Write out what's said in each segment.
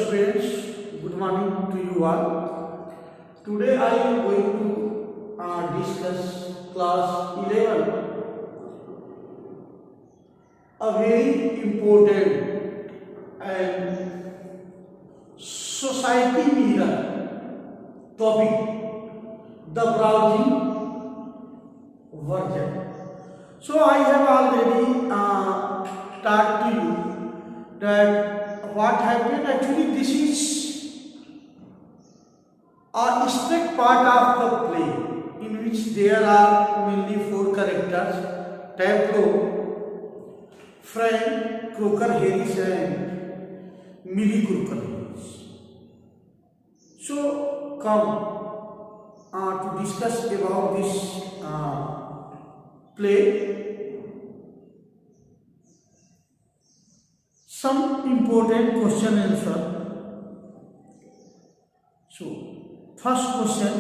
students, good morning to you all. Today I am going to discuss class 11, a very important and society mirror topic, the browsing version. So I have already talked to you that what happened. Actually this is a strict part of the play in which there are mainly 4 characters: Tableau, Frank, Croker Harris and Millie Croker Harris. So come to discuss about this play. Some important question answer. So first question,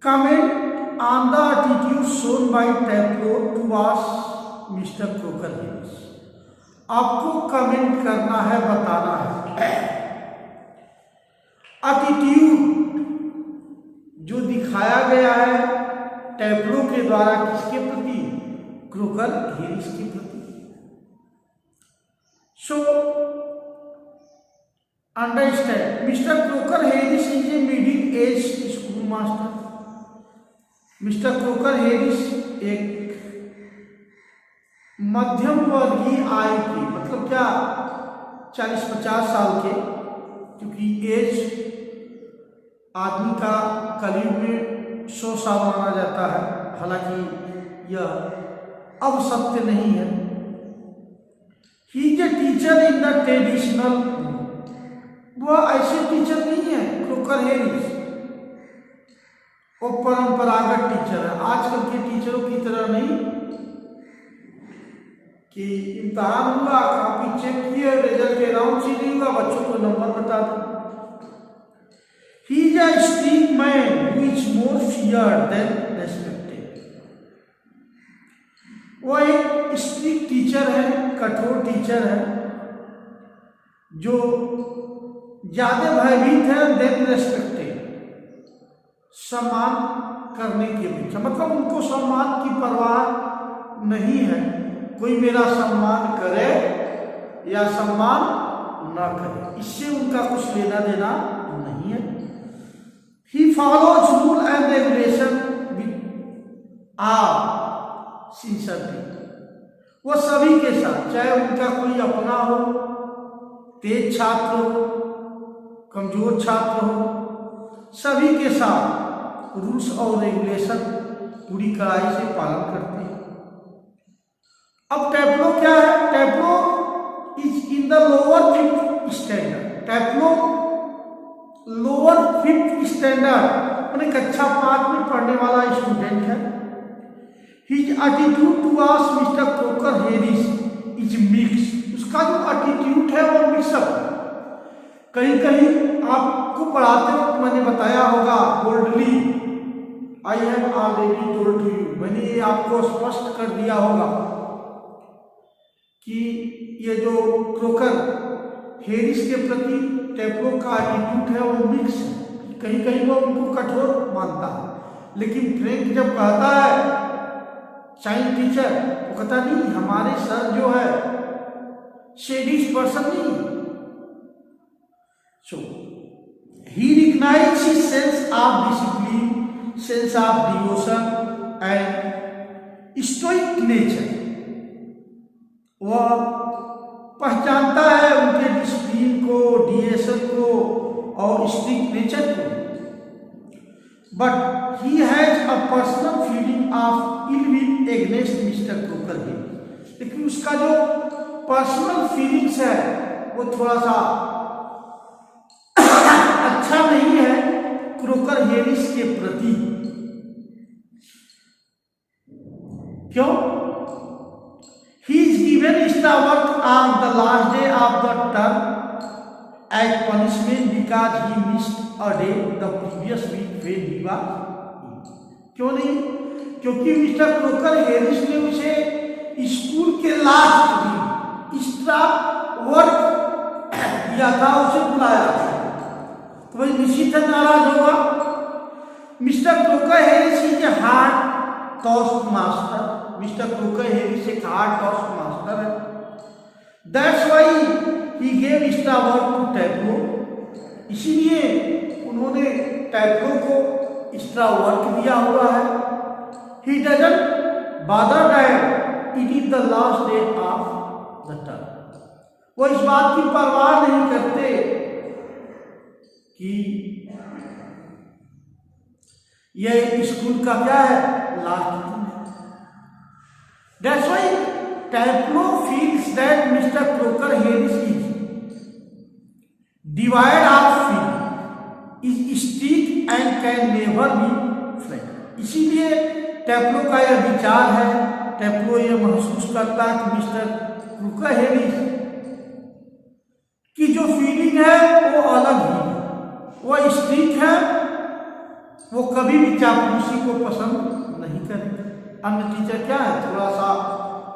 comment on the attitude shown by Tableau towards Mr. Croker Harris. आपको comment करना है, बताना है attitude जो दिखाया गया है tableau के द्वारा किसके प्रति, क्रोकर हेरिस के प्रति. So understand, mister Crocker Harris is a middle age school master. Mister Crocker Harris एक मध्यम वर्गीय आयु के, मतलब क्या 40-50 साल के, क्योंकि एज आदमी का कलयुग में 100 साल माना जाता है, हालांकि यह अब सत्य नहीं है. ही is a teacher in the traditional, वह ऐसे टीचर नहीं है क्रोकर हेरिस, वो परंपरागत टीचर है. आजकल के टीचरों की तरह नहीं कि इम्तहान हुआ, कॉपी चेक किए, रिजल्ट के राउंड से नहीं हुआ, बच्चों को नंबर बता दें. He is a strict man who is more feared than respected. वो एक स्ट्रिक्ट टीचर है, कठोर टीचर है, जो ज्यादा भयभीत है देन रेस्पेक्टेड, सम्मान करने के पीछे, मतलब उनको सम्मान की परवाह नहीं है. कोई मेरा सम्मान करे या सम्मान ना करे, इससे उनका कुछ लेना देना नहीं है. He follows rule and regulation with sincerity. वो सभी के साथ, चाहे उनका कोई अपना हो, तेज छात्र हो, कमजोर छात्र हो, सभी के साथ रूल्स और रेगुलेशन पूरी कड़ाई से पालन करते हैं. अब टैब्लो क्या है? Tableau is in the lower 5th standard. Tableau lower 5th standard मैंने कक्षा 5 में पढ़ने वाला स्टूडेंट है. His attitude towards mister Crocker Harris is mix. उसका जो एटीट्यूड है वो मिक्सअप. कहीं कहीं आपको पढ़ाते वक्त मैंने बताया होगा boldly, I have already told to you, मैंने ये आपको स्पष्ट कर दिया होगा कि ये जो क्रोकर हेरिस के प्रति टैब्लो का एटीट्यूड है वो मिक्स है. कहीं कहीं वो उनको कठोर मानता है, लेकिन फ्रैंक जब कहता है साइंस टीचर, वो कहता नहीं, हमारे सर जो है शेडिश पर्सन नहीं. So he recognise his sense of discipline, sense of devotion and stoic nature. वह पहचानता है उनके डिसिप्लिन को, डिएशन को और स्ट्रिक्ट नेचर को. But he has a personal feeling of ill will against mister Crocker Harris. लेकिन उसका जो पर्सनल फीलिंग्स है वो थोड़ा सा अच्छा नहीं है क्रोकर हेरिस के प्रति. क्यों? He is given extra work on the last day of the term as punishment because he missed a day the previous week when he was in. क्यों नहीं? क्योंकि मिस्टर क्रोकर हेरिस ने उसे school के last दिन extra work किया था उसे बुलाया, तो भाई निश्चित नाराज होगा। Mister Crocker Harris is a hard taskmaster. Mister Crocker Harris एक हार्ड टॉस्ट मास्टर है। That's why he gave extra work to Taplow. इसीलिए उन्होंने टैब्लो को एक्स्ट्रा वर्क दिया हुआ है। He doesn't bother that it is the last day of the term. वो इस बात की परवाह नहीं करते कि यह स्कूल का क्या है, लास्ट दिन है। That's why tableau feels that mister Crocker Harris is divide of feel is stick and can never be friend. इसीलिए टैब्लो का यह विचार है, टैब्लो यह महसूस करता है कि मिस्टर क्रोकर हैरिस की जो फीलिंग है वो अलग ही है, वो स्ट्रिक्ट है, वो कभी भी चापलूसी को पसंद नहीं करेंगे। अन्य टीचर क्या है, थोड़ा सा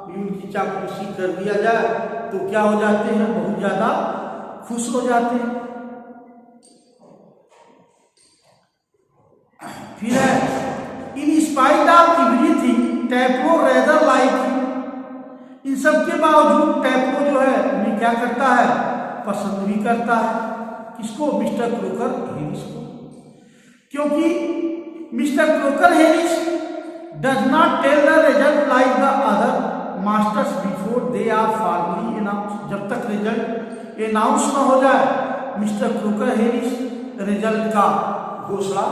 भी उनकी चापलूसी कर दिया जाए तो क्या हो जाते हैं, बहुत ज्यादा खुश हो जाते हैं। फिर है in spite of everything Taplow rather like. इन सब के बावजूद टैब्लो जो है उन्हें क्या करता है, पसंद भी करता है। किसको, मिस्टर क्रोकर हैरिस को। क्योंकि Mister Crocker Harris does not tell the result like the other masters before they are formally announce. जब तक रिजल्ट अनाउंस न हो जाए मिस्टर क्रोकर हैरिस रिजल्ट का घोषणा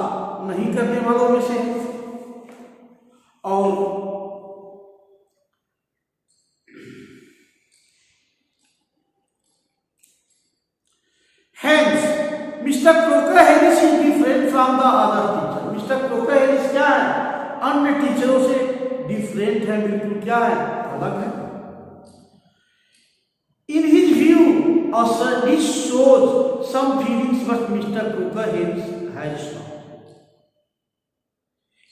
नहीं करने वालों में से। और Hence, Mr. Croker Harris is different from the other teacher. Mr. Croker Harris क्या है, अन्य टीचरों से डिफरेंट है, बिल्कुल क्या है, अलग है। In his view, this shows some feelings but Mr. Croker Harris has not.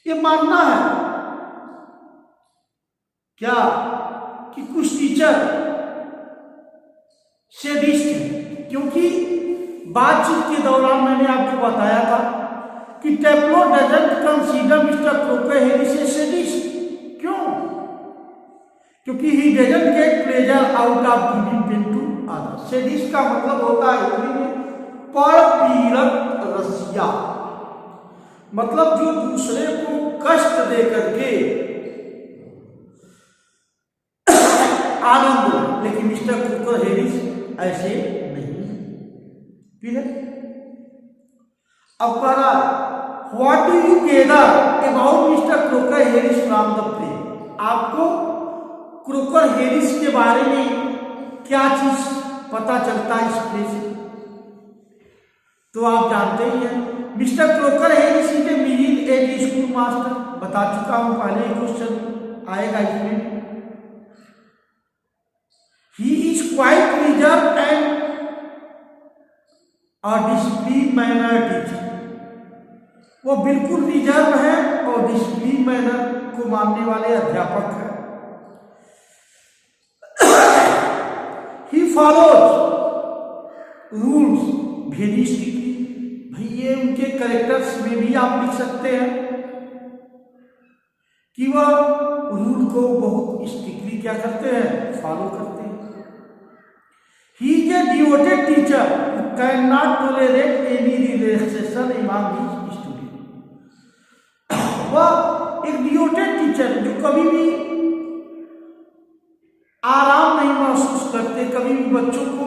ये मानना है क्या कि कुछ टीचर सैडिस्ट हैं, क्योंकि बातचीत के दौरान मैंने आपको बताया था कि Taplow doesn't consider Mister Crocker Harris a sadist. क्यों? क्योंकि he doesn't get pleasure out of giving pain to others. Sadist का मतलब होता है हिंदी में परपीड़क रसिया, मतलब जो दूसरे को कष्ट दे करके आनंद। लेकिन मिस्टर क्रोकर हैरिस ऐसे नहीं। फिर अब कह रहा what do you gather about Mister Crocker Harris from the play. आपको क्रोकर हैरिस के बारे में क्या चीज पता चलता है इस प्ले से? तो आप जानते ही हैं mister Crocker Harris is a middle age school master. बता चुका हूं पहले, क्वेश्चन आएगा इसमें। He is quite reserve and discipline manner teacher. वो बिल्कुल रिजर्व है और डिसिप्लिन मैनर को मानने वाले अध्यापक हैं। ही फॉलोज रूल्स वेरी स्ट्रिक्टली। भाई ये उनके कैरेक्टर्स में भी आप लिख सकते हैं कि वह रूल को बहुत स्ट्रिक्टली क्या करते हैं, फॉलो करते हैं। He is a devoted teacher who cannot tolerate any relaxation among his students. वह एक डिवोटेड टीचर जो कभी भी आराम नहीं महसूस करते, कभी भी बच्चों को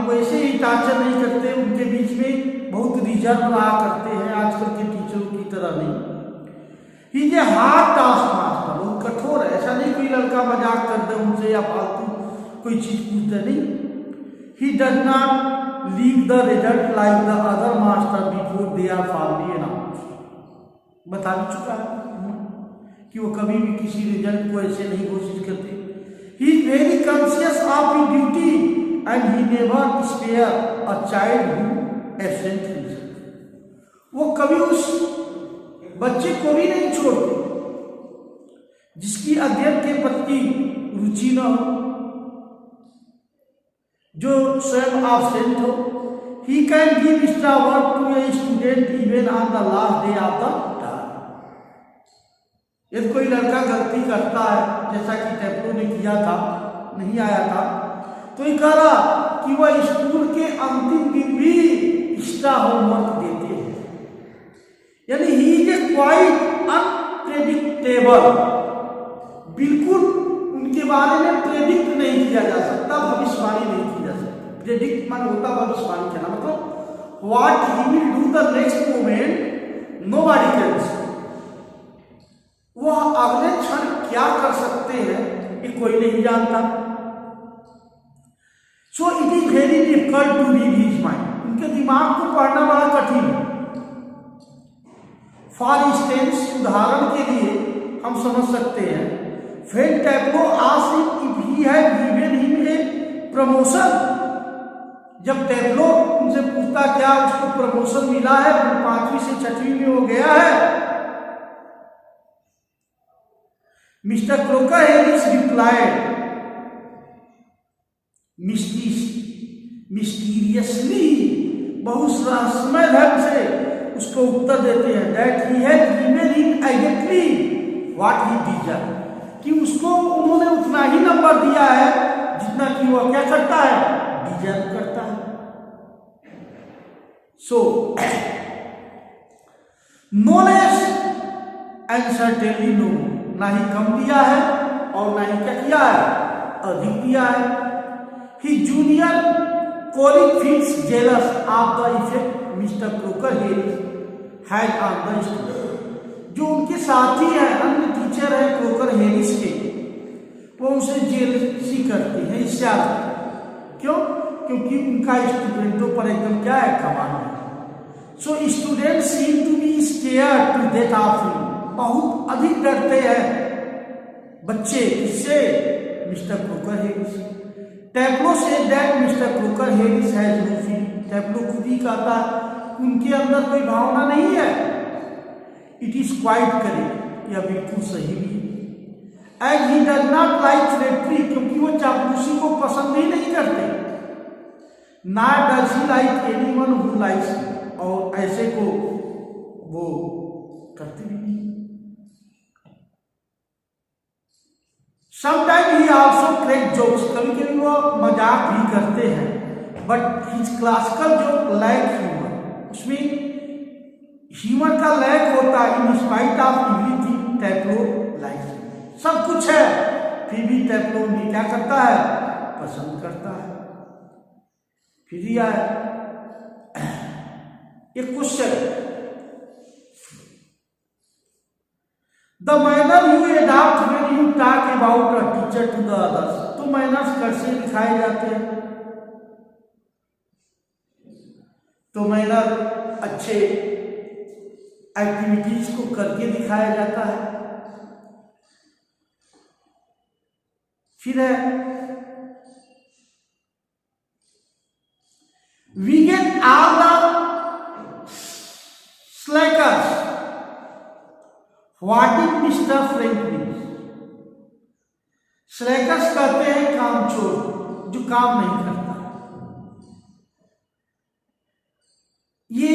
वैसे ही टार्चर नहीं करते, उनके बीच में बहुत रिजर्व रहा करते हैं, आजकल के टीचरों की तरह नहीं। ही is a hard task master, बहुत कठोर है। ऐसा नहीं कोई लड़का मजाक कर दे उनसे या फालतू कोई चीज पूछते नहीं। He does not leave the result like the other master before they are formally announced. बता भी चुका है कि वो कभी भी किसी रिजल्ट को ऐसे नहीं घोषित करते। He is very conscious of his duty and he never spare a child who absent himself. वो कभी उस बच्चे को भी नहीं छोड़ते जिसकी अध्ययन के प्रति रुचि न हो। जो स्वयं absent हो. He can give extra work to a student even on the last day of the term. यदि कोई लड़का गलती करता है, जैसा कि टेप्लो ने किया था, नहीं आया था, तो ये कह रहा कि वह स्कूल के अंतिम दिन भी एक्स्ट्रा होमवर्क देते हैं. यानी ही इज ए क्वाइट अनप्रेडिक्टेबल. बिल्कुल उनके बारे में प्रेडिक्ट नहीं किया जा सकता, भविष्यवाणी नहीं की जा सकती. प्रेडिक्ट मान होता भविष्यवाणी करना, मतलब what he will do the next moment nobody can say. वह अगले क्षण क्या कर सकते हैं ये कोई नहीं जानता. So it is very difficult to read his mind. उनके दिमाग को पढ़ना बड़ा कठिन है. फॉर इंस्टेंस, उदाहरण के लिए हम समझ सकते हैं, when Taplow asked him if he had given him a promotion. जब टेप्लो उनसे पूछता क्या उसको प्रमोशन मिला है, वो 5वीं से 6वीं में हो गया है. Mister Crocker Harris replied mysteriously, बहुत रहस्यमय ढंग से उसको उत्तर देते हैं, that he had given him exactly what he deserve. कि उसको उन्होंने उतना ही नंबर दिया है जितना कि वह क्या करता है, डिजर्व करता है. So no less and certainly no, ना ही कम दिया है और ना ही क्या किया है, अधिक दिया है. ही junior colleague feels jealous of the effect Mr. Croker Harris had on the student. जो उनके साथी हैं, अन्य टीचर हैं क्रोकर हैरिस के, वो उनसे जेलसी करते हैं, ईर्ष्या. क्यों? क्योंकि उनका स्टूडेंटों पर एकदम क्या है, कमाल है. So student seem to be scared to death of him. बहुत अधिक डरते हैं बच्चे, इससे mister Crocker Harris. Taplow said that mister Crocker Harris has no feeling. Taplow खुद ही कहता है उनके अंदर कोई भावना नहीं है. इट इज क्वाइट करेक्ट, यह बिल्कुल सही भी है. As he does not like flattery, क्योंकि वो चापलूसी को पसंद ही नहीं करते. Not does he like anyone who likes, और ऐसे को वो करते भी नहीं. Sometime he also crack jokes, कभी कभी वो मजाक भी करते हैं. But his classical joke lack humour, उसमें ह्यूमर का लैक होता है. In spite of everything Taplow likes, सब कुछ है फिर भी टेप्लो ने क्या करता है, पसंद करता है. फिर यह एक question, the manner you adopt when you talk about a teacher to the others. तो मैनर्स कैसे दिखाए जाते हैं? तो मैनर अच्छे एक्टिविटीज को करके दिखाया जाता है. फिर है we get all the slackers. What is mister Frank means? Slackers कहते हैं कामचोर, जो काम नहीं करता. ये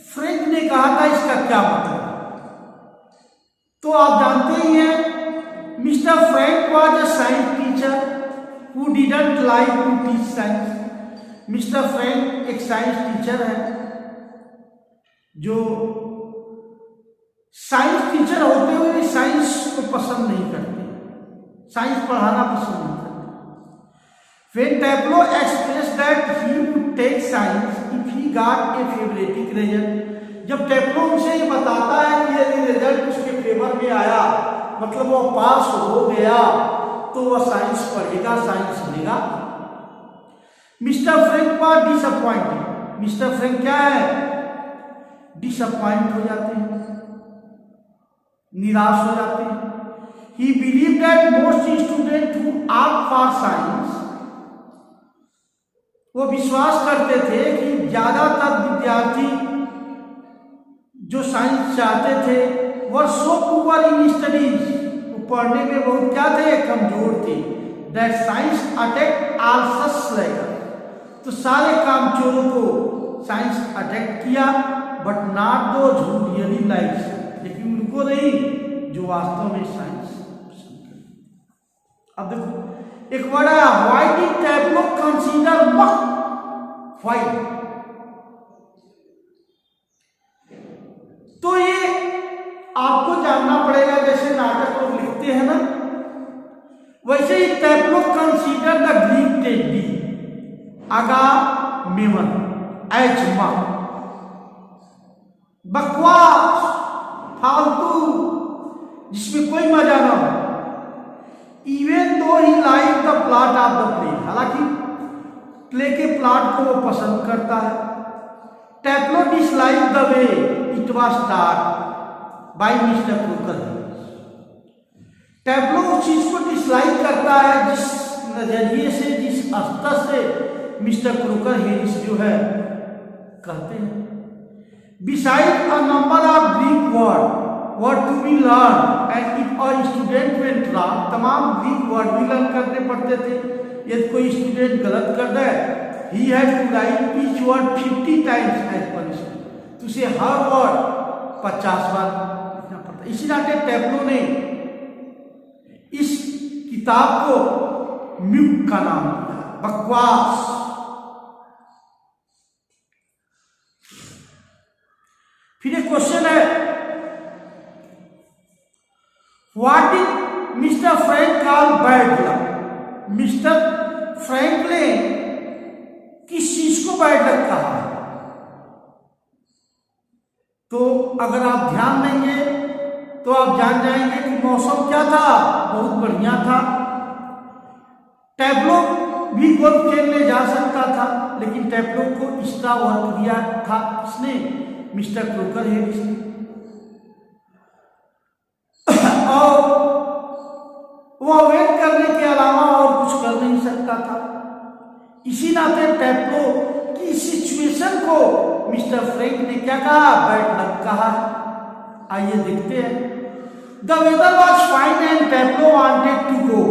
फ्रैंक ने कहा था, इसका क्या मतलब? तो आप जानते ही हैं, mister Frank was a science teacher who didn't like to teach science. Mister Frank एक साइंस टीचर है जो साइंस टीचर होते हुए साइंस को पसंद नहीं करते, साइंस पढ़ाना पसंद नहीं करते. When Tableau expressed that he would take science if he got a favoritic result. जब टेप्लो उसे ये बताता है कि यदि रिजल्ट उसके फेवर में आया, मतलब वो पास हो गया, तो वह साइंस पढ़ेगा, साइंस लेगा. Mister Frank was disappointed. Mister Frank क्या है, डिसअपॉइंट हो जाते हैं, निराश हो जाते हैं. ही believe that most student who opt for science, वो विश्वास करते थे कि ज्यादातर विद्यार्थी जो साइंस चाहते थे वर सो पुअर इन स्टडीज, वो पढ़ने में बहुत क्या थे, कमजोर थे. That science attack all such slackers, तो सारे कामचोरों को साइंस अटैक किया, but not those who really likes, लेकिन उनको नहीं जो वास्तव में साइंस पसंद करते। अब देखो एक वर्ड है व्हाई डिड टैब्लो कंसीडर मक, व्हाई, तो ये आपको जानना पड़ेगा। जैसे नाटक लोग लिखते हैं ना, वैसे ही टैब्लो कंसीडर द ग्रीक टेडी अगामेम्नन एज मक, बकवास, फालतू, जिसमें कोई मजा ना हो। Even though he like the play ऑफ द प्ले, हालांकि प्ले के प्लॉट को वो पसंद करता है। Taplow dislike the way it was start by mister Crooker, Taplow उस चीज को डिसलाइक करता है जिस नजरिए से, जिस स्तर से मिस्टर क्रूकर हेरिस जो है कहते हैं। Beside a number of Greek word to be learn and if a student went wrong, तमाम ग्रीक वर्ड भी लर्न करने पड़ते थे। यदि कोई स्टूडेंट गलत कर दे, he has to write each word 50 times as punishment, तो उसे हर वर्ड 50 बार लिखना पड़ता। इसी नाते टैब्लो ने इस किताब को म्यूक का नाम दिया, बकवास। फिर एक क्वेश्चन है, what did mister Frank call bad luck, mister Frank ने किस चीज को बैड लक कहा? तो अगर आप ध्यान देंगे तो आप जान जाएंगे कि मौसम क्या था, बहुत बढ़िया था। टैब्लो भी गोल्फ खेलने जा सकता था, लेकिन टैब्लो को एक्स्ट्रा वर्क दिया था किसने? मिस्टर क्रूकर हेरिस ने। और वो वेट करने के अलावा और कुछ कर नहीं सकता था। इसी नाते टैब्लो की सिचुएशन को मिस्टर फ्रैंक ने क्या कहा? बैड लक कहा। आइए देखते हैं। The weather was fine and Taplow wanted to go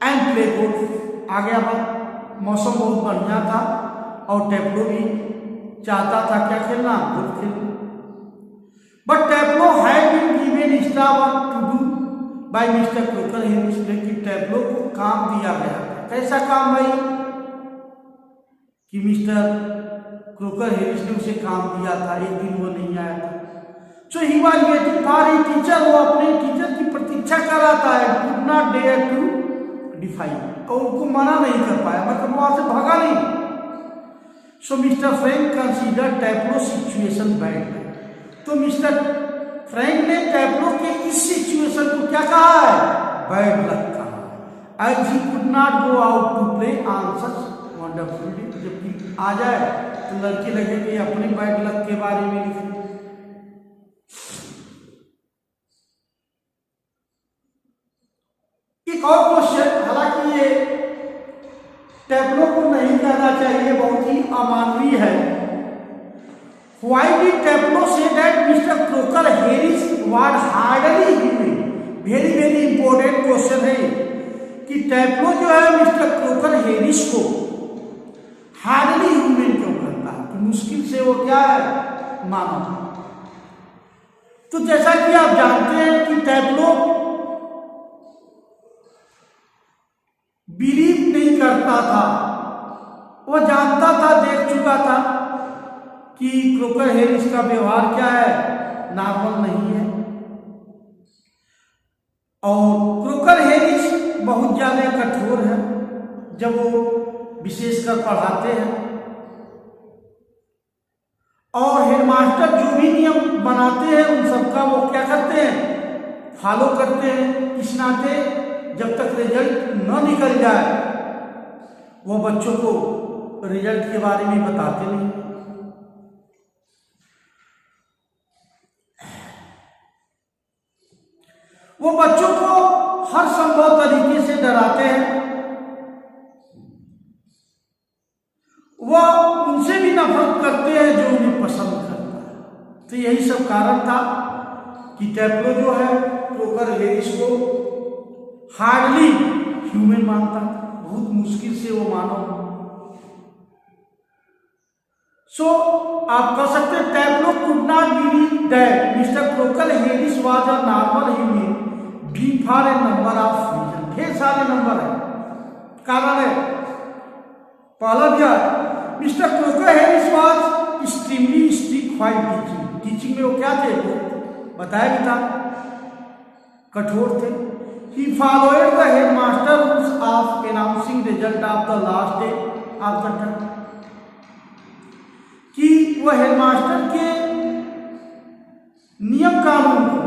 and play golf. आ गया बात, मौसम बहुत बढ़िया था और टैब्लो भी चाहता था क्या खेलना? गोल्फ खेलना। But Taplow had been given extra work to do by mister Crooker Harris, लेकिन टैब्लो को काम दिया गया। कैसा काम भाई? कि मिस्टर क्रूकर हेरिस ने उसे काम दिया था, एक दिन वो नहीं आया था। So he was waiting for a teacher, वो अपने टीचर की प्रतीक्षा कर रहा था। Could not dare to defy, और उनको मना नहीं कर पाया, मतलब वहां से भागा नहीं। So mister Frank consider Taplow situation bad, तो मिस्टर फ्रैंक ने टैब्लो के इस सिचुएशन को क्या कहा है? बैड लक कहा। As he could not go out to play on such wonderful day, जबकि आ जाए तो लड़के लगे कि अपने बैड लक के बारे में लिखे। एक और क्वेश्चन, हालांकि ये टैब्लो को नहीं कहना चाहिए, बहुत ही अमानवीय है। Why did Tableau say that Mr. Croker Harris was hardly human? Very very important question है कि टैब्लो जो है मिस्टर क्रोकर हेरिस को हार्डली ह्यूमन क्यों कहता है? कि मुश्किल से वो क्या है? मानव। तो जैसा कि आप जानते हैं कि टैब्लो बिलीव नहीं करता था, वो जानता था, देख चुका था कि क्रोकर हेरिस का व्यवहार क्या है? नॉर्मल नहीं है। और क्रोकर हेरिस बहुत ज्यादा कठोर है जब वो विशेषकर पढ़ाते हैं, और हेडमास्टर जो भी नियम बनाते हैं उन सबका वो क्या करते हैं? फॉलो करते हैं। इस नाते जब तक रिजल्ट न निकल जाए वो बच्चों को रिजल्ट के बारे में बताते नहीं। वो बच्चों को हर संभव तरीके से डराते हैं, वो उनसे भी नफरत करते हैं जो उन्हें पसंद करता है। तो यही सब कारण था कि टैब्लो जो है क्रोकर हेरिस को हार्डली ह्यूमन मानता, बहुत मुश्किल से वो मानव। सो आप कह सकते हैं Taplow could not believe that mister Crocker Harris was a normal human being for a number of reason. ढेर सारे नंबर है, कारण है। पहला क्या, mister Crocker Harris was extremely strict while teaching. Teaching में वो क्या थे, वो बताया भी था, कठोर थे। He followed the headmaster rules of announcing result of the last day of the term। कि वह हेडमास्टर के नियम कानून को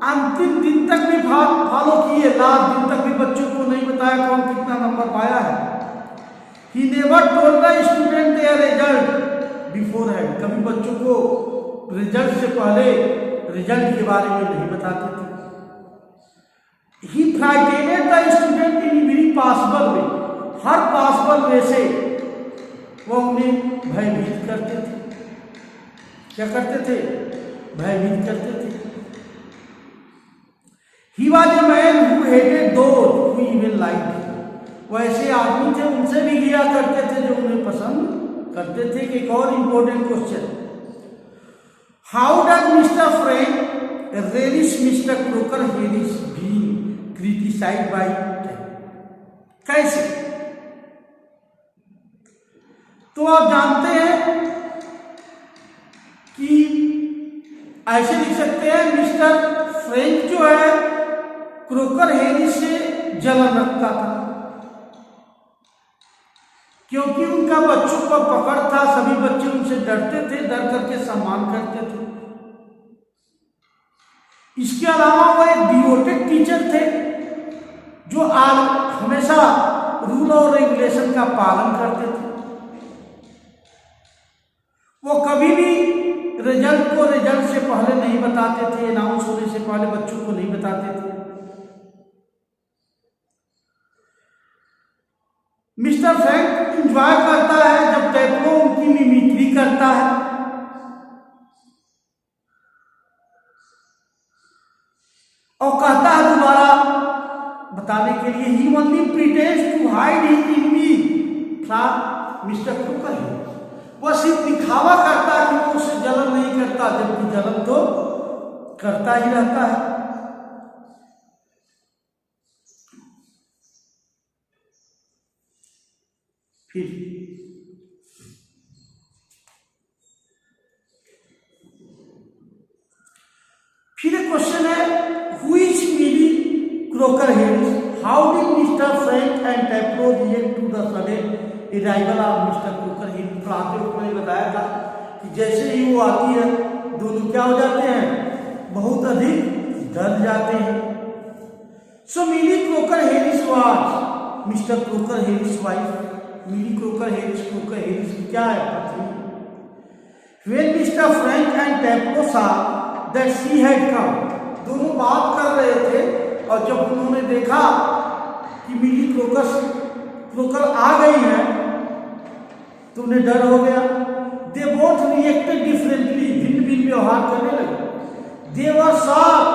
अंतिम दिन तक भी फॉलो किए, लास्ट दिन तक भी बच्चों को नहीं बताया कौन कितना नंबर पाया है। He never told the student their result beforehand। कभी बच्चों को रिजल्ट से पहले रिजल्ट के बारे में नहीं बताते थे। He frightened the student in every possible way। Her possible way से वो उन्हें भयभीत करते थे। क्या करते थे, भयभीत करते थे। He was a man who hated those who even liked him। वो ऐसे आदमी थे, उनसे भी गिरा करते थे जो उन्हें पसंद करते थे। कि एक और important question, how does mister Frank relish mister Crocker Harris being criticised by कैसे? तो आप जानते हैं कि ऐसे लिख सकते हैं, मिस्टर फ्रैंक जो है क्रोकर हेरिस से जलन रखता था, क्योंकि उनका बच्चों का पकड़ था। सभी बच्चे उनसे डरते थे, डर करके सम्मान करते थे। इसके अलावा वो एक डिवोटेड टीचर थे जो हमेशा रूल और रेगुलेशन का पालन करते थे। वो कभी भी रिजल्ट को रिजल्ट से पहले नहीं बताते थे, अनाउंस होने से पहले बच्चों को नहीं बताते थे। मिस्टर फ्रैंक इंजॉय करता है जब टैब्लो उनकी मिमिक्री करता है। और कहता है दोबारा बताने के लिए, he only pretends to hide his enemy from mister Crocker. वह सिर्फ दिखावा करता है कि वो उससे जलन नहीं करता, जबकि जलन तो करता ही रहता है। फिर एक क्वेश्चन है, who is Millie Crocker Harris, how did mister Frank and Taplow react to the sudden arrival of mister Crocker Harris. पढ़ाते हुए मैंने बताया था कि जैसे ही वो आती है दोनों क्या हो जाते हैं, बहुत अधिक डर जाते हैं। So Millie Crocker Harris was mister Crocker Harris wife. Millie Crocker Harris Crocker Harris की क्या है, पत्नी। When Mr. Frank and Taplow saw that she had come, दोनों बात कर रहे थे और जब उन्होंने देखा कि मिली क्रोकर आ गई है तो उन्हें डर हो गया। They both reacted differently, भिन्न भिन्न व्यवहार करने लगे। They were shocked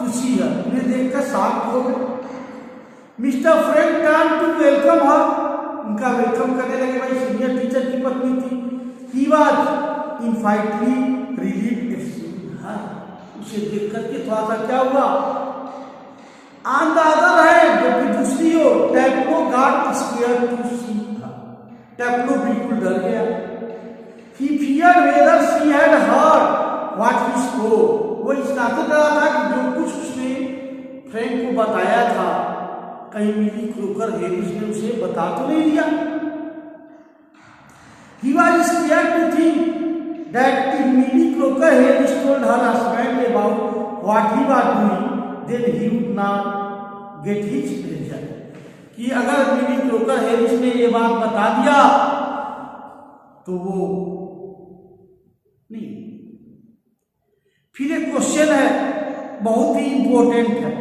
to see her, उन्हें देखकर शॉक हो गए। Mister Frank turned to welcome her, उनका वेलकम करने लगे। भाई सीनियर टीचर की पत्नी थी। He was infinitely relieved at seeing her, उसे देख करके थोड़ा सा क्या हुआ, ऑन द अदर हैंड, जबकि दूसरी ओर Taplow got scared to see her, Taplow बिल्कुल डर गया। He feared whether she had heard what he spoke, वो इस नाते डरा था कि जो कुछ उसने फ्रैंक को बताया था कहीं मिली क्रोकर हेरिस ने उसे बता तो नहीं दिया। He was scared to think that if Millie Croker Harris told her husband about what he was doing, then he would not get his result। कि अगर मिली क्रोकर हेरिस ने ये बात बता दिया तो वो नहीं। फिर एक क्वेश्चन है, बहुत ही इंपॉर्टेंट है,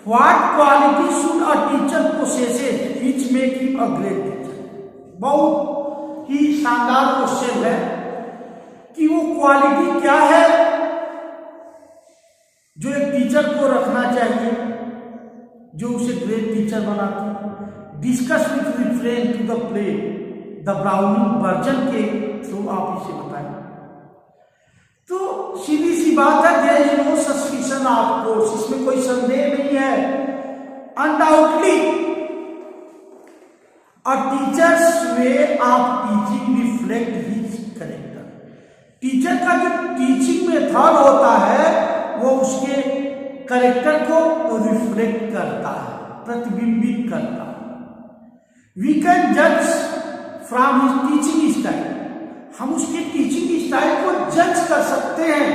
what quality should a teacher possesses which make him a great teacher. बहुत ही शानदार क्वेश्चन है कि वो क्वालिटी क्या है जो एक टीचर को रखना चाहिए, जो उसे ग्रेट टीचर बनाती। Discuss with reference to the play the Browning Version के थ्रू आप इसे बताएं। तो सीधी सी बात है, there is no suspicion of course, इसमें कोई संदेह नहीं है। Undoubtedly a teacher's way of teaching reflect his character. Teacher का जो टीचिंग मेथड होता है वो उसके कैरेक्टर को रिफ्लेक्ट करता है, प्रतिबिंबित करता है। वी कैन जज फ्रॉम हिज टीचिंग स्टाइल, हम उसके टीचिंग स्टाइल को जज कर सकते हैं।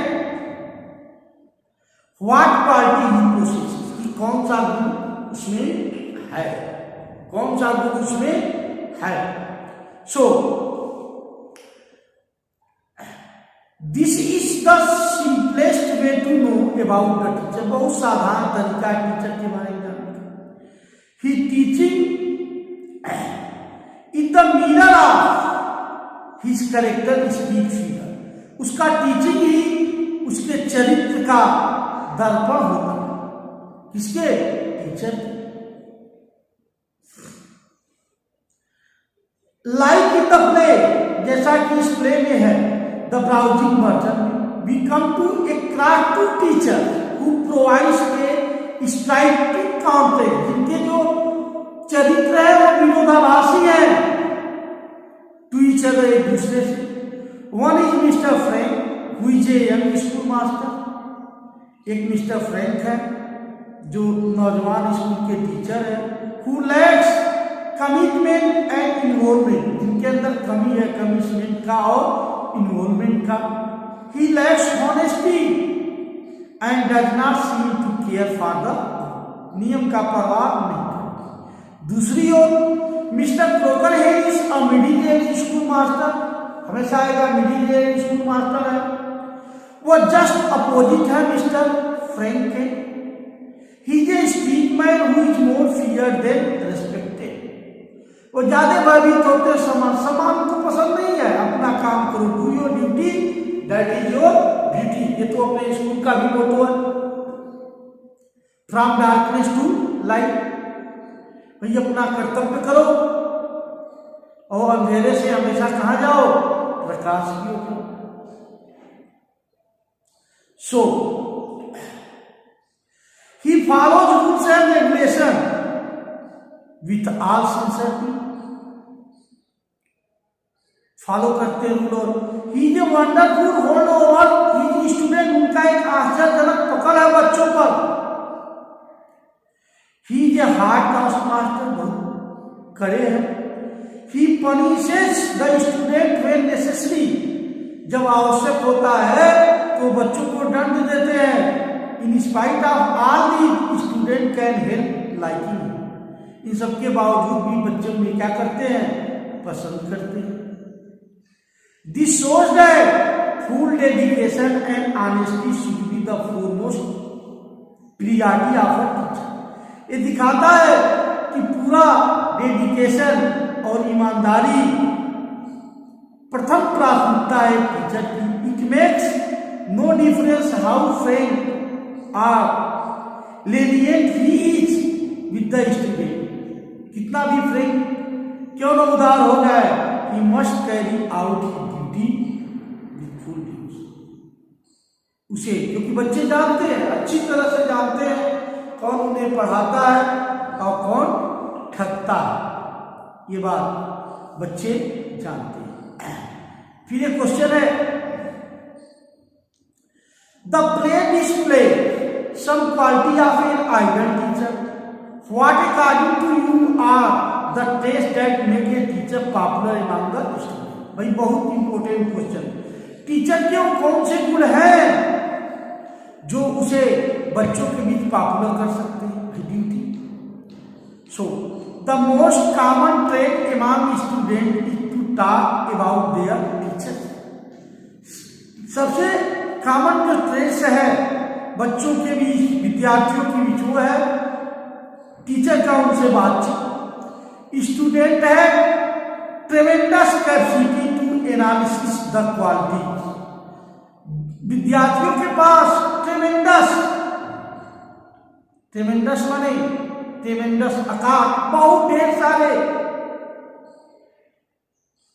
व्हाट क्वालिटी ही पोसेसेस, कि कौन सा गुण उसमें है, कौन सा गुण उसमें है। So this is the simplest way to know about the teacher. बहुत साधारण तरीका है टीचर के बारे में जानने का। He teaching in the mirror of his character speak figure, उसका टीचिंग ही उसके चरित्र का दर्पण होता है। किसके? Teacher. Like in the play, जैसा कि इस प्ले में है the Browning version, we come to a crafty teacher who provides a striking contrast, जिनके जो चरित्र है वो विरोधाभासी है टू ईच अदर, एक दूसरे से। One is mister Frank who is a young school master, एक मिस्टर फ्रैंक है जो नौजवान स्कूल के टीचर है। Who lacks commitment and involvement, जिनके अंदर कमी है कमिटमेंट का और इन्वॉल्वमेंट का। He lacks honesty and does not seem to care for the, नियम का परवाह नहीं करता। दूसरी ओर mister Crocker Harris a middle age school master, हमेशा आएगा मिडिल एज स्कूल मास्टर है, वो जस्ट अपोजिट है मिस्टर फ्रैंक के। He is a speak man who is more feared than respected, वो ज्यादा भयभीत होते समान को पसंद नहीं है। अपना काम करो, do your duty that is your duty, ये तो अपने स्कूल का भी मोटो है। फ्रॉम डार्कनेस टू लाइट, भाई अपना कर्तव्य करो और अंधेरे से हमेशा कहां जाओ? प्रकाश की ओर। So he follows rules and regulation with all sincerity, follow करते रूल। और he is a wonderful hold over his student, उनका एक आश्चर्यजनक पकड़ है बच्चों पर। He is a hard task master, बहुत कड़े हैं। He punishes the student when necessary, जब आवश्यक होता है तो बच्चों को दंड देते हैं। In spite of all the student can help liking, इन सबके बावजूद भी बच्चे में क्या करते हैं? पसंद करते हैं। This shows that full dedication and honesty should be the foremost priority of a teacher, ये दिखाता है कि पूरा डेडिकेशन और ईमानदारी प्रथम प्राथमिकता है टीचर की। It makes no difference how frank और lenient he is with the student, कितना भी फ्रैंक क्यों न उदार हो जाए, he must carry out duty with full dues, उसे, क्योंकि बच्चे जानते हैं, अच्छी तरह से जानते हैं कौन उन्हें पढ़ाता है और कौन ठगता है, ये बात बच्चे जानते हैं। फिर एक क्वेश्चन है, the play display some quality of an ideal teacher, what according to you are the test that make a teacher popular among the student. भाई बहुत इंपॉर्टेंट क्वेश्चन, टीचर के कौन से गुण हैं जो उसे बच्चों के बीच पॉपुलर कर सकते हैं? Duty. So the most common trait among student is to talk about their teacher, सबसे कॉमन जो ट्रेट्स है बच्चों के बीच, विद्यार्थियों के बीच, वो है टीचर का उनसे बातचीत। स्टूडेंट है tremendous capacity to analysis the quality, विद्यार्थियों के पास ट्रेमेंडस, ट्रेमेंडस माने ट्रेमेंडस अकाउंट, बहुत ढेर सारे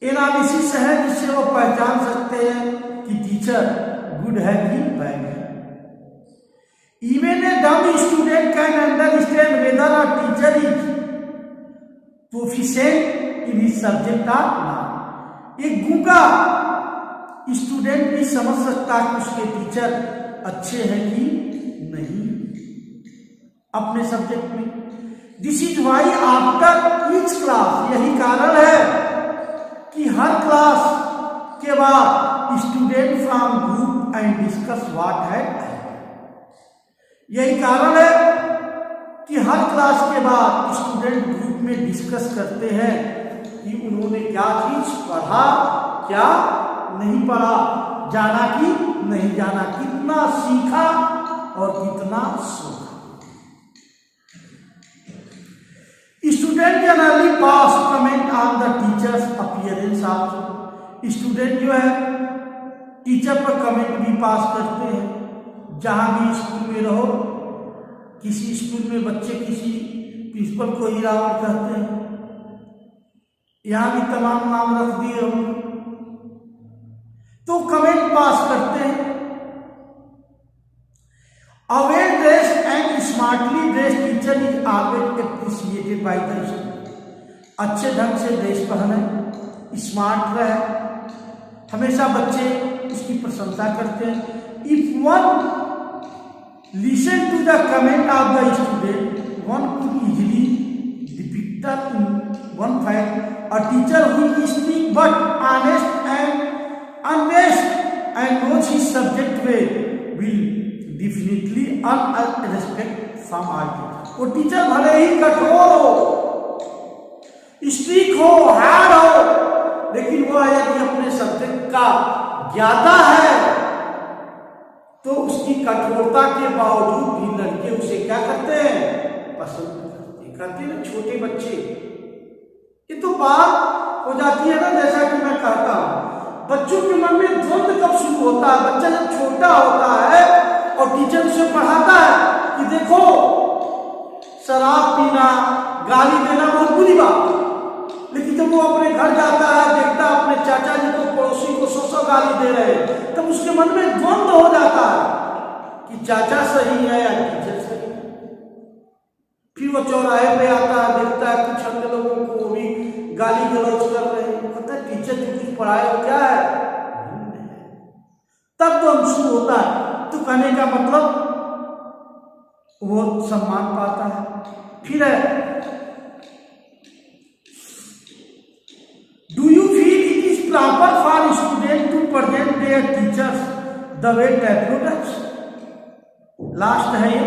एनालिसिस है जिससे वो पहचान सकते हैं कि टीचर गुड है कि बैड है। Even a dumb student can understand whether a teacher is proficient in his subject or not. एक गूंगा स्टूडेंट भी समझ सकता है कि उसके टीचर अच्छे हैं कि नहीं अपने सब्जेक्ट में। This is why after each class, यही कारण है कि हर क्लास के बाद student from group and discuss what had. यही कारण है कि हर क्लास के बाद स्टूडेंट ग्रुप में डिस्कस करते हैं कि उन्होंने क्या चीज पढ़ा, क्या नहीं पढ़ा, जाना कि नहीं जाना, कितना सीखा और कितना सीखा। Student generally pass comment on the teachers appearance also. Student जो है टीचर पर कमेंट भी पास करते हैं। जहां भी स्कूल में रहो, किसी स्कूल में बच्चे किसी प्रिंसिपल को ही रावण कहते हैं, यहां भी तमाम नाम रख दिए होंगे, तो कमेंट पास करते हैं। A well dressed and smartly dressed teacher is always appreciated by the student। अच्छे ढंग से ड्रेस पहने, स्मार्ट रहे, हमेशा बच्चे उसकी प्रशंसा करते हैं। If one listen to the comment of the student, one could easily depict in one fact a teacher who is speak but honest and honest and knows his subject well will definitely earn a respect from all teachers। वो teacher भले ही कठोर हो, strict हो, hard हो, लेकिन वो यदि अपने सब्जेक्ट का ज्ञाता है तो उसकी कठोरता के बावजूद भी लड़के उसे क्या करते हैं, पसंद करते हैं। छोटे बच्चे, ये तो बात हो जाती है ना, जैसा कि मैं कहता हूं बच्चों के मन में द्वंद्व कब शुरू होता है। बच्चा जब छोटा होता है और टीचर उसे पढ़ाता है कि देखो शराब पीना, गाली देना बहुत बुरी बात, लेकिन जब वो अपने घर जाता है, देखता है अपने चाचा जी को, पड़ोसी को 100 गाली दे रहे हैं, तब उसके मन में द्वंद्व हो जाता है कि चाचा सही है या टीचर सही है। फिर वो चौराहे पे आता है, देखता है कुछ अन्य लोगों को भी गाली गलौज कर रहे हैं, पता है टीचर जो कुछ पढ़ाए हो क्या है, तब तो हम शुरू होता है। तो कहने का मतलब वो सम्मान पाता है। फिर है, do you feel it is proper for student to present their teachers the way Taplow does. Last है ये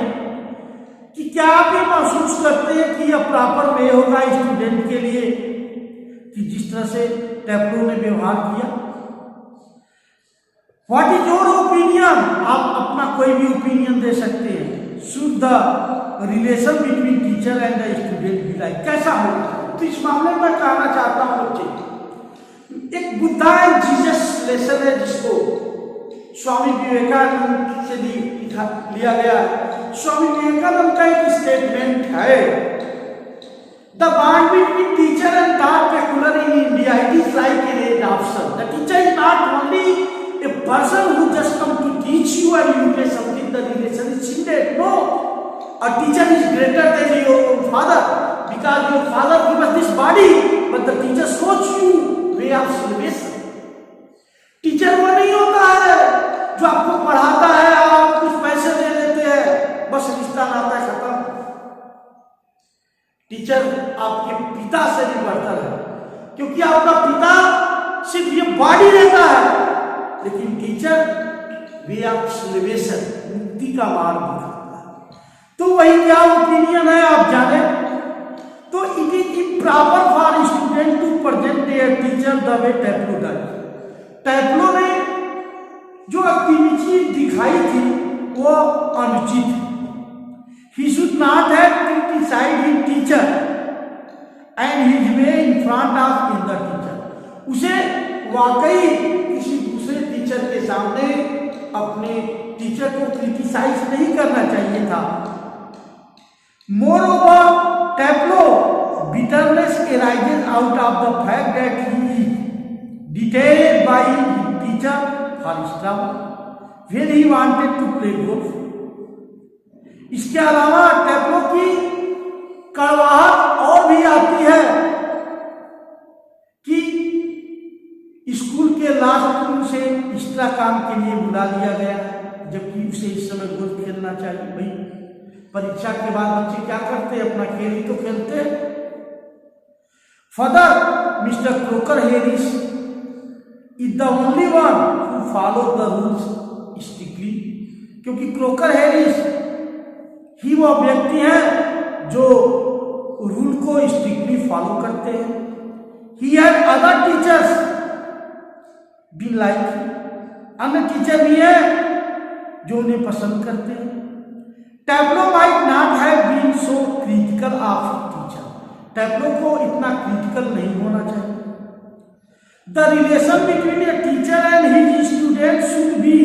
कि क्या आप ये महसूस करते हैं कि यह प्रॉपर वे होगा स्टूडेंट के लिए कि जिस तरह से टैब्लो ने व्यवहार किया। व्हाट इज योर ओपिनियन, आप अपना कोई भी ओपिनियन दे सकते हैं। Should the relation between teacher and the student be like, कैसा होगा। तो इस मामले में कहना चाहता हूं बच्चे, एक बुद्धा एंड जीसस लेसन है जिसको स्वामी विवेकानंद से लिया गया है। स्वामी विवेकानंद का एक स्टेटमेंट है, the bond between teacher and god peculiar in India, it is like an adoption. The teacher is not only a person who just come to teach you and you play something, the relation is shielded. No, a teacher is greater than your father because your father gave us this body, but the teacher shows you way of salvation। Teacher वो नहीं होता है जो आपको पढ़ाता है, आप कुछ पैसे दे देते हैं, बस रिश्ता नाता खत्म। टिचर आपके पिता से भी बढ़कर है, क्योंकि आपका पिता सिर्फ ये बॉडी रहता है, लेकिन टीचर वे ऑफ सल्वेशन, मुक्ति का मार्ग दिखाता है। तो वही क्या ओपिनियन है आप जाने। तो it is improper for student to present their teacher the way Taplow does. Taplow ने जो एक्टिविटी दिखाई थी वो अनुचित है। He should not have criticised his teacher and his way in front of in the teacher. उसे वाकई किसी दूसरे टीचर के सामने अपने टीचर को क्रिटिसाइज नहीं करना चाहिए था। More over Tableau bitterness arises out of the fact that he is detained by his teacher for his trouble when he wanted to play golf. इसके अलावा टैब्लो की कड़वाहट और भी आती है कि स्कूल के लास्ट दिन से एक्स्ट्रा काम के लिए बुला लिया गया जबकि उसे इस समय गोल्फ खेलना चाहिए। भाई परीक्षा के बाद बच्चे क्या करते हैं, अपना खेल ही तो खेलते हैं। Further mister Crocker Harris is the only one who follow the rules strictly, क्योंकि क्रोकर हैरिस ही वो व्यक्ति है जो रूल को स्ट्रिक्टली फॉलो करते हैं। ही हैड अदर टीचर्स भी लाइक, अन्य टीचर भी है जो उन्हें पसंद करते हैं। Taplow might not have been so critical of teacher, Taplow को इतना क्रिटिकल नहीं होना चाहिए। The relation between a teacher and his student should be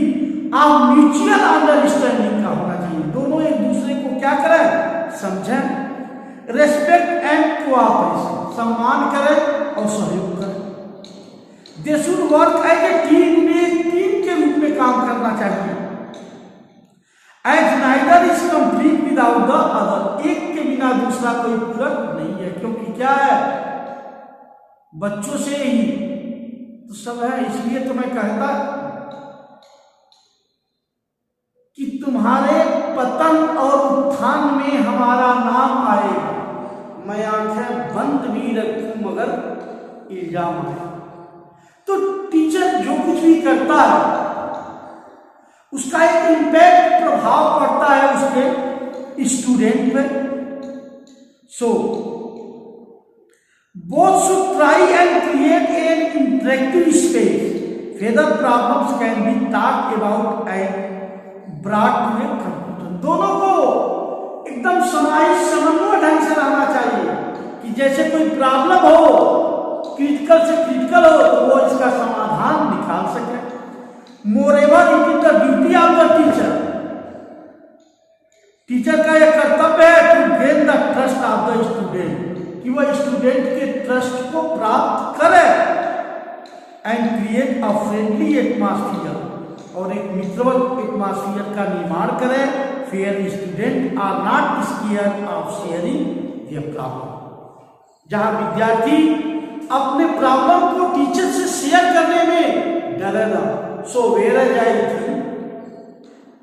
of mutual understanding का होना चाहिए। दोनों एक दूसरे को क्या करें, समझें। रेस्पेक्ट एंड कोऑपरेशन, सम्मान करें और सहयोग करें। They should work as a team, में टीम के रूप में काम करना चाहिए। As neither is complete without the other, एक के बिना दूसरा कोई पूरक नहीं है, क्योंकि क्या है, बच्चों से ही तो सब है। इसलिए तो मैं कहता कि तुम्हारे पतन और उत्थान में हमारा नाम आएगा, मैं आंखें बंद भी रखूं मगर इल्जाम आए। तो टीचर जो कुछ भी करता है उसका एक इम्पैक्ट, प्रभाव पड़ता है उसके स्टूडेंट पे। So both should try and create an interactive space where the problems can be talked about and brought to a conclusion. दोनों को एकदम समाहित समन्वय ढंग से रहना चाहिए कि जैसे कोई प्रॉब्लम हो, क्रिटिकल से क्रिटिकल हो, तो वो इसका समाधान निकाल सके। Moreover it is the duty of the teacher, teacher का यह कर्तव्य है to gain the trust of the student, कि वह स्टूडेंट के ट्रस्ट को प्राप्त करे and create a friendly atmosphere, और एक मित्रवत एटमॉस्फियर का निर्माण करें। Where student are not scared of sharing their problem, जहां विद्यार्थी अपने प्रॉब्लम को टीचर से शेयर करने में डरेगा। सो वेयर जाएगी,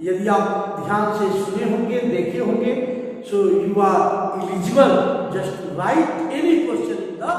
यदि आप ध्यान से सुने होंगे, देखे होंगे, so you are eligible just write any question in the